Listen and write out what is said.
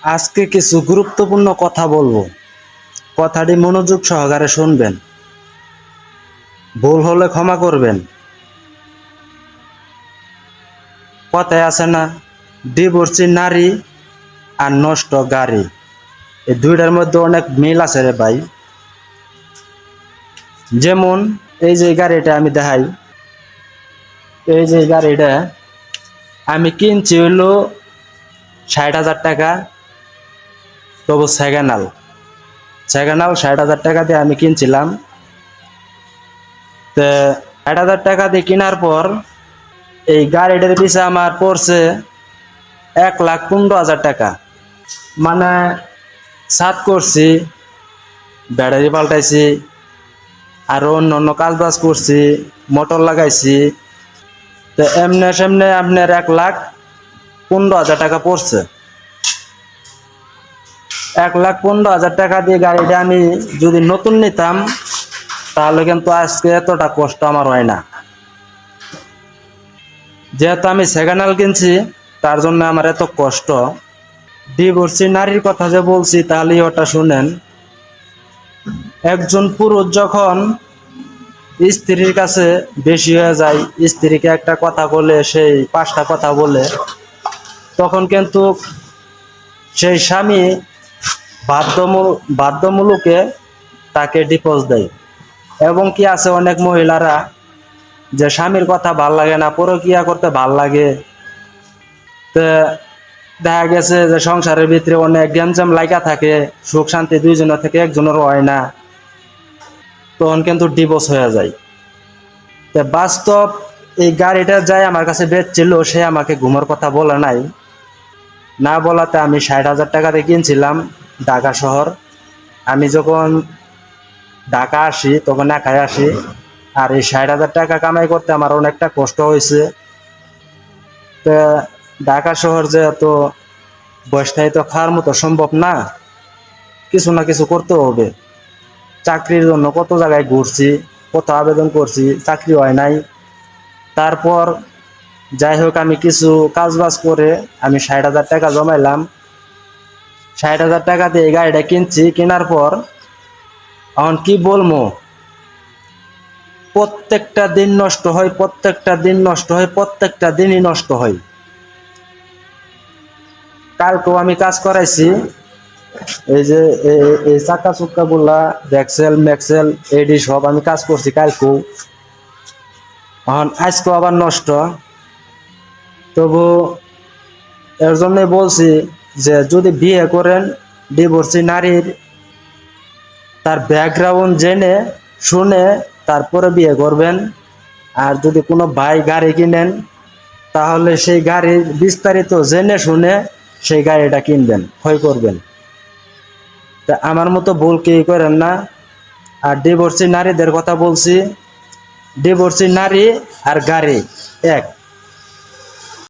আজকে কিছু গুরুত্বপূর্ণ কথা বলবো। কথাটি মনোযোগ সহকারে শুনবেন। ভুল হলে ক্ষমা করবেন। কথায় আছে না, ডিভোর্সি নারী আর নষ্ট গাড়ি, এই দুইটার মধ্যে অনেক মিল আছে রে ভাই। যেমন এই যে গাড়িটা আমি দেখাই, এই যে গাড়িটা আমি কিনছি হইলো ৬০,০০০ টাকা, তবু সেকেন্ড হ্যান্ড ৬০,০০০ টাকা দিয়ে আমি কিনছিলাম। তো ৬০,০০০ টাকা দিয়ে কেনার পর এই গাড়িটার পিছে আমার পড়ছে ১,১৫,০০০ টাকা। মানে সাত করছি, ব্যাটারি পাল্টাইছি, আরো অন্য অন্য কাজ বাজ করছি, মোটর লাগাইছি। তো এমনি সেমনি আপনার ১,১৫,০০০ টাকা পড়ছে। ১,১৫,০০০ টাকা দিয়ে গাড়িটা আমি যদি নতুন নিতাম, তাহলে কিন্তু আজকে এতটা কষ্ট আমার হয় না। যেহেতু আমি সেকেন্ড হ্যান্ড কিনছি, তার জন্য আমার এত কষ্ট। ডিভোর্সি নারীর কথা যে বলছি, তাহলে ওটা শুনেন। একজন পুরুষ যখন স্ত্রীর কাছে বেশি হয়ে যায়, স্ত্রীকে একটা কথা বলে সেই ৫টা কথা বলে, তখন কিন্তু সেই স্বামী বাধ্যমূলকে তাকে ডিভোর্স দেয়। এবং কি আছে অনেক মহিলারা যে স্বামীর কথা ভাল লাগে না, পরকিয়া করতে ভাল লাগে। তো দেখা গেছে যে সংসারের ভিতরে অনেক গ্যাঞ্জাম লাগা থাকে, সুখ শান্তি দুইজনের থেকে একজনেরও হয় না, তখন কিন্তু ডিভোর্স হয়ে যায়। তো বাস্তব এই গাড়িটা যাই আমার কাছে বেচছিল, সে আমাকে ঘুমার কথা বলে নাই। না বলাতে আমি ৬০,০০০ টাকা দিয়ে কিনছিলাম ঢাকা শহর। আমি যখন ঢাকা আসি তখন একাই আসি, আর এই ৬০,০০০ টাকা কামাই করতে আমার অনেকটা কষ্ট হয়েছে। তো ঢাকা শহর যেহেতু বসে তো খাওয়ার মতো সম্ভব না, কিছু না কিছু করতে হবে। চাকরির জন্য কত জায়গায় ঘুরছি, কত আবেদন করছি, চাকরি হয় নাই। তারপর যাই হোক, আমি কিছু কাজ বাজ করে আমি ৬০,০০০ টাকা জমাইলাম। ৬০,০০০ টাকা দিয়ে এই গাড়িটা কিনছি। কেনার পর এখন কি বলবো, প্রত্যেকটা দিন নষ্ট হয়, প্রত্যেকটা দিন নষ্ট হয়, প্রত্যেকটা দিনই নষ্ট হয়। কালকেও আমি কাজ করাইছি, এই যে এই চাকা চুক্কা গুলা, ব্যাক্সেল ম্যাক্সেল এডি সব আমি কাজ করছি কালকেও। এখন আজকেও আবার নষ্ট। তবু এর জন্যই বলছি যে যদি বিয়ে করেন, ডিভোর্সি নারীর তার ব্যাকগ্রাউন্ড জেনে শুনে তারপরে বিয়ে করবেন। আর যদি কোনো ভাই গাড়ি কিনেন, তাহলে সেই গাড়ির বিস্তারিত জেনে শুনে সেই গাড়িটা কিনবেন, ক্ষয় করবেন। তা আমার মতো ভুল কেউ করেন না। আর ডিভোর্সি নারীদের কথা বলছি, ডিভোর্সি নারী আর গাড়ি এক।